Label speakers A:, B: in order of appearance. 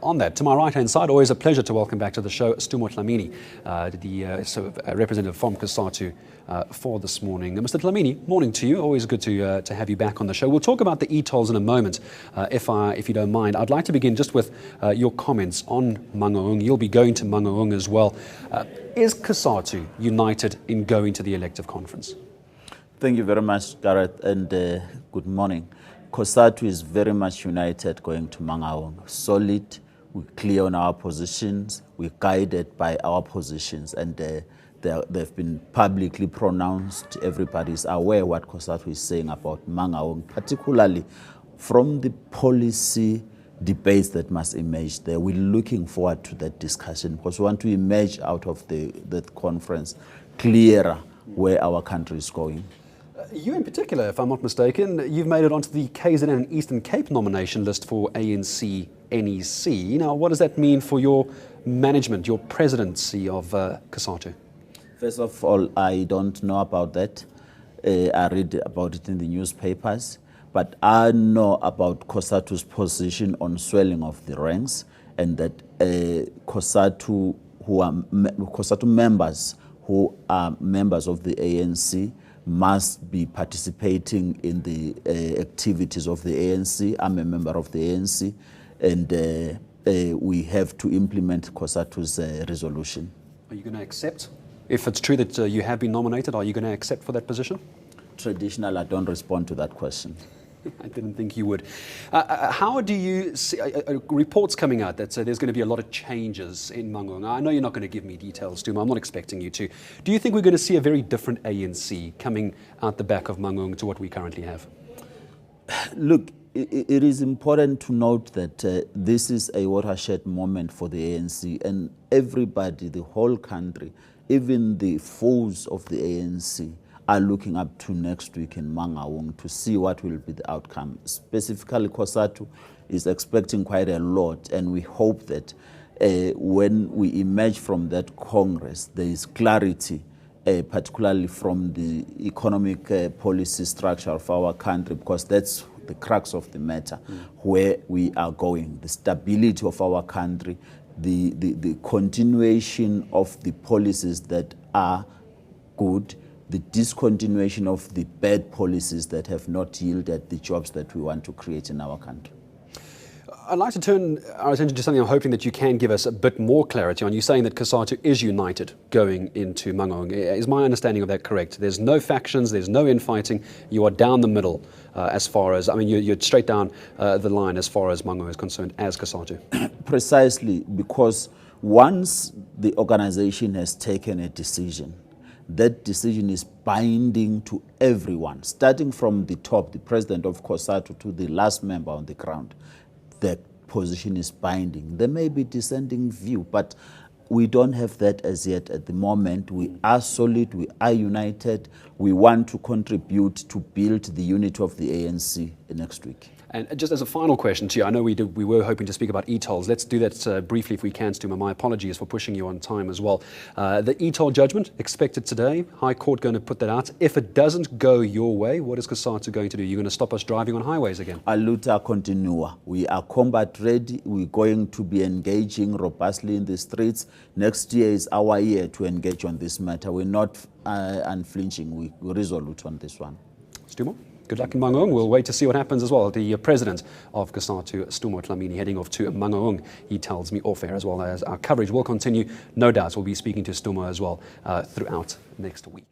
A: On that, to my right-hand side, always a pleasure to welcome back to the show Sdumo Dlamini, the representative from COSATU for this morning. Mr. Dlamini, morning to you. Always good to have you back on the show. We'll talk about the e-tolls in a moment, if you don't mind. I'd like to begin just with your comments on Mangaung. You'll be going to Mangaung as well. Is COSATU united in going to the elective conference?
B: Thank you very much, Gareth, and good morning. COSATU is very much united going to Mangaung. Solid, we're clear on our positions, we're guided by our positions, and they've been publicly pronounced. Everybody's aware what COSATU is saying about Mangaung, particularly from the policy debates that must emerge there. We're looking forward to that discussion because we want to emerge out of that conference clearer where our country is going.
A: You in particular, if I'm not mistaken, you've made it onto the KZN and Eastern Cape nomination list for ANC NEC. Now, what does that mean for your management, your presidency of COSATU?
B: First of all, I don't know about that. I read about it in the newspapers, but I know about COSATU's position on swelling of the ranks, and that COSATU members who are members of the ANC must be participating in the activities of the ANC. I'm a member of the ANC, and we have to implement COSATU's resolution. Are
A: you going to accept? If it's true that you have been nominated, are you going to accept for that position?
B: Traditional, I don't respond to that question.
A: I didn't think you would. How do you see reports coming out that there's going to be a lot of changes in Mangaung? I know you're not going to give me details, Sdumo. I'm not expecting you to. Do you think we're going to see a very different ANC coming out the back of Mangaung to what we currently have?
B: Look, it is important to note that this is a watershed moment for the ANC, and everybody, the whole country, even the foes of the ANC, are looking up to next week in Mangaung to see what will be the outcome. Specifically, COSATU is expecting quite a lot, and we hope that when we emerge from that Congress, there is clarity, particularly from the economic policy structure of our country, because that's the crux of the matter, where we are going, the stability of our country, the continuation of the policies that are good, the discontinuation of the bad policies that have not yielded the jobs that we want to create in our country.
A: I'd like to turn our attention to something I'm hoping that you can give us a bit more clarity on. You're saying that COSATU is united going into Mangaung. Is my understanding of that correct? There's no factions, there's no infighting. You are down the middle as far as, you're straight down the line as far as Mangaung is concerned as COSATU.
B: Precisely, because once the organization has taken a decision, that decision is binding to everyone, starting from the top, the president of COSATU, to the last member on the ground. That position is binding. There may be dissenting view, but we don't have that as yet at the moment. We are solid, we are united. We want to contribute to build the unity of the ANC next week.
A: And just as a final question to you, I know we were hoping to speak about e-tolls. Let's do that briefly if we can, Sdumo. My apologies for pushing you on time as well. The e-toll judgment expected today. High Court going to put that out. If it doesn't go your way, what is COSATU going to do? You're going to stop us driving on highways again?
B: A luta continua. We are combat ready. We're going to be engaging robustly in the streets. Next year is our year to engage on this matter. We're not unflinching. We're resolute on this one.
A: Sdumo? Good luck in Mangaung. We'll wait to see what happens as well. The president of COSATU, Sdumo Dlamini, heading off to Mangaung. He tells me off air as well as our coverage will continue. No doubt we'll be speaking to Sdumo as well throughout next week.